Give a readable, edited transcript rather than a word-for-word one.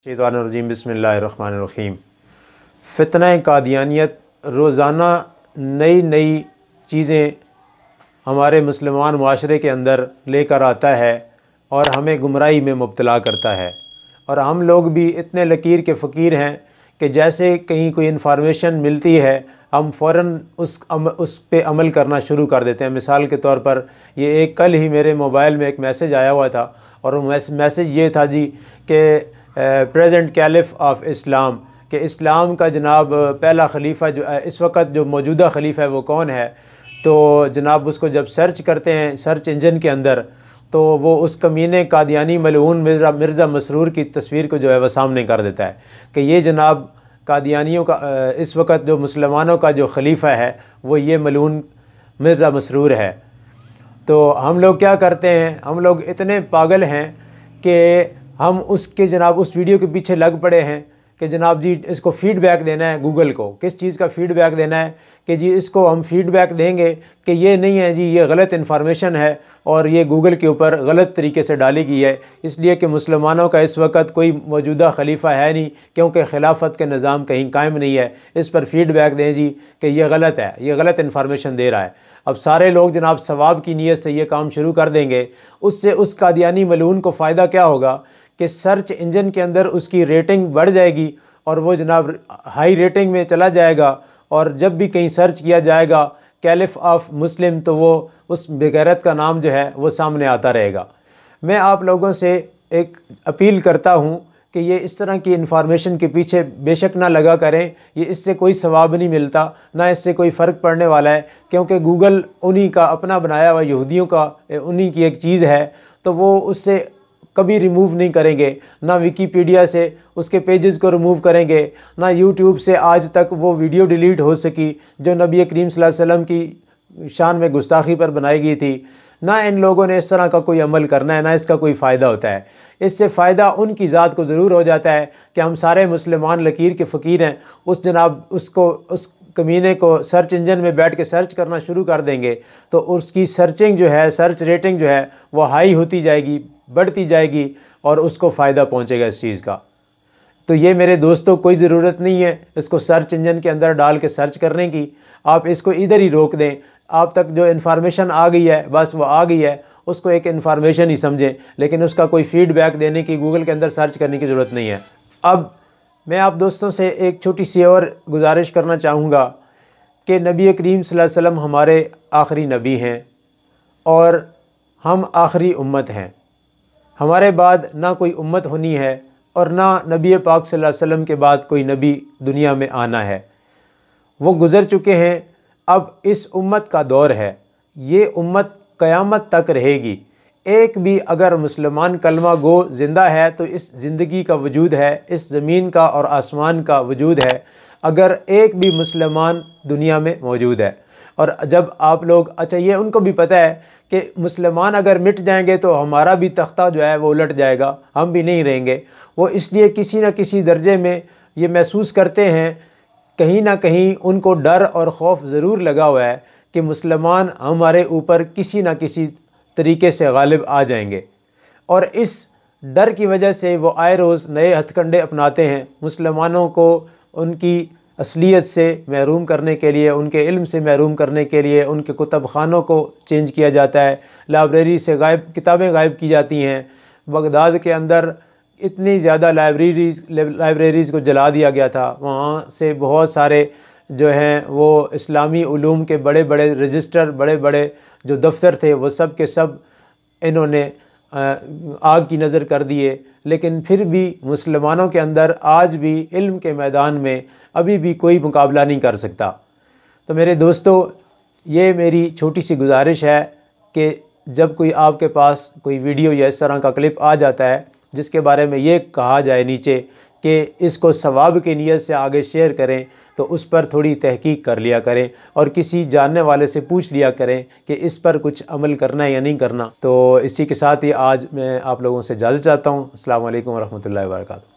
शैतानुर्रजीम बिस्मिल्लाहिर्रहमानिर्रहीम। फ़ितना कादियानियत रोज़ाना नई नई चीज़ें हमारे मुसलमान माशरे के अंदर लेकर आता है और हमें गुमराही में मुब्तला करता है। और हम लोग भी इतने लकीर के फ़कीर हैं कि जैसे कहीं कोई इन्फॉर्मेशन मिलती है हम फ़ौरन उस पे अमल करना शुरू कर देते हैं। मिसाल के तौर पर ये कल ही मेरे मोबाइल में एक मैसेज आया हुआ था और वो मैसेज ये था जी कि प्रेजेंट कैलिफ ऑफ इस्लाम, कि इस्लाम का जनाब पहला खलीफा जो इस वक्त जो मौजूदा खलीफा है वो कौन है। तो जनाब उसको जब सर्च करते हैं सर्च इंजन के अंदर तो वो उस कमीने कादियानी मलऊन मिर्ज़ा मसरूर की तस्वीर को जो है वह सामने कर देता है कि ये जनाब कादियानियों का इस वक्त जो मुसलमानों का जो खलीफा है वो ये मलऊन मिर्ज़ा मसरूर है। तो हम लोग क्या करते हैं, हम लोग इतने पागल हैं कि हम उसके जनाब उस वीडियो के पीछे लग पड़े हैं कि जनाब जी इसको फ़ीडबैक देना है। गूगल को किस चीज़ का फ़ीडबैक देना है कि जी इसको हम फ़ीडबैक देंगे कि ये नहीं है जी, ये गलत इन्फॉर्मेशन है और ये गूगल के ऊपर गलत तरीके से डाली गई है, इसलिए कि मुसलमानों का इस वक्त कोई मौजूदा खलीफा है नहीं क्योंकि खिलाफत के निज़ाम कहीं कायम नहीं है। इस पर फ़ीडबैक दें जी कि ये गलत है, ये गलत इन्फॉर्मेशन दे रहा है। अब सारे लोग जनाब सवाब की नीयत से ये काम शुरू कर देंगे। उससे उस कादियानी मलऊन को फ़ायदा क्या होगा कि सर्च इंजन के अंदर उसकी रेटिंग बढ़ जाएगी और वो जनाब हाई रेटिंग में चला जाएगा और जब भी कहीं सर्च किया जाएगा कैलिफ ऑफ मुस्लिम तो वो उस बेगैरत का नाम जो है वो सामने आता रहेगा। मैं आप लोगों से एक अपील करता हूँ कि ये इस तरह की इन्फॉर्मेशन के पीछे बेशक ना लगा करें, ये इससे कोई सवाब नहीं मिलता, ना इससे कोई फ़र्क पड़ने वाला है, क्योंकि गूगल उन्हीं का अपना बनाया हुआ यहूदियों का उन्हीं की एक चीज़ है तो वो उससे कभी रिमूव नहीं करेंगे। ना विकीपीडिया से उसके पेजेस को रिमूव करेंगे, ना यूट्यूब से आज तक वो वीडियो डिलीट हो सकी जो नबी करीम सल्लल्लाहु अलैहि वसल्लम की शान में गुस्ताखी पर बनाई गई थी। ना इन लोगों ने इस तरह का कोई अमल करना है, ना इसका कोई फ़ायदा होता है। इससे फ़ायदा उनकी ज़ात को ज़रूर हो जाता है कि हम सारे मुसलमान लकीर के फ़कीर हैं, उस जनाब उसको उस कमीने को सर्च इंजन में बैठ के सर्च करना शुरू कर देंगे तो उसकी सर्चिंग जो है, सर्च रेटिंग जो है वो हाई होती जाएगी, बढ़ती जाएगी और उसको फ़ायदा पहुंचेगा इस चीज़ का। तो ये मेरे दोस्तों कोई ज़रूरत नहीं है इसको सर्च इंजन के अंदर डाल के सर्च करने की, आप इसको इधर ही रोक दें। आप तक जो इन्फॉर्मेशन आ गई है बस वो आ गई है, उसको एक इन्फॉर्मेशन ही समझें, लेकिन उसका कोई फ़ीडबैक देने की गूगल के अंदर सर्च करने की ज़रूरत नहीं है। अब मैं आप दोस्तों से एक छोटी सी और गुजारिश करना चाहूँगा कि नबी करीम सल्लल्लाहु अलैहि वसल्लम हमारे आखिरी नबी हैं और हम आखिरी उम्मत हैं। हमारे बाद ना कोई उम्मत होनी है और ना नबी पाक सल्लल्लाहु अलैहि वसल्लम के बाद कोई नबी दुनिया में आना है। वो गुज़र चुके हैं, अब इस उम्मत का दौर है। ये उम्मत क़यामत तक रहेगी। एक भी अगर मुसलमान कलमा गो ज़िंदा है तो इस ज़िंदगी का वजूद है, इस ज़मीन का और आसमान का वजूद है, अगर एक भी मुसलमान दुनिया में मौजूद है। और जब आप लोग अच्छा ये उनको भी पता है कि मुसलमान अगर मिट जाएंगे तो हमारा भी तख्ता जो है वो उलट जाएगा, हम भी नहीं रहेंगे। वो इसलिए किसी न किसी दर्जे में ये महसूस करते हैं, कहीं ना कहीं उनको डर और ख़ौफ ज़रूर लगा हुआ है कि मुसलमान हमारे ऊपर किसी न किसी तरीके से गालिब आ जाएंगे। और इस डर की वजह से वो आए रोज़ नए हथकंडे अपनाते हैं मुसलमानों को उनकी असलियत से महरूम करने के लिए, उनके इल्म से महरूम करने के लिए। उनके कुतुब खानों को चेंज किया जाता है, लाइब्रेरी से किताबें गायब की जाती हैं। बगदाद के अंदर इतनी ज़्यादा लाइब्रेरीज़ को जला दिया गया था, वहाँ से बहुत सारे जो हैं वो इस्लामी उलूम के बड़े बड़े रजिस्टर, बड़े बड़े जो दफ्तर थे वो सब के सब इन्होंने आग की नज़र कर दिए। लेकिन फिर भी मुसलमानों के अंदर आज भी इल्म के मैदान में अभी भी कोई मुकाबला नहीं कर सकता। तो मेरे दोस्तों ये मेरी छोटी सी गुजारिश है कि जब कोई आपके पास कोई वीडियो या इस तरह का क्लिप आ जाता है जिसके बारे में ये कहा जाए नीचे कि इसको सवाब की नीयत से आगे शेयर करें तो उस पर थोड़ी तहकीक कर लिया करें और किसी जानने वाले से पूछ लिया करें कि इस पर कुछ अमल करना है या नहीं करना। तो इसी के साथ ही आज मैं आप लोगों से इजाज़त चाहता हूँ। अस्सलाम वालेकुम रहमतुल्लाहि व बरकातहू।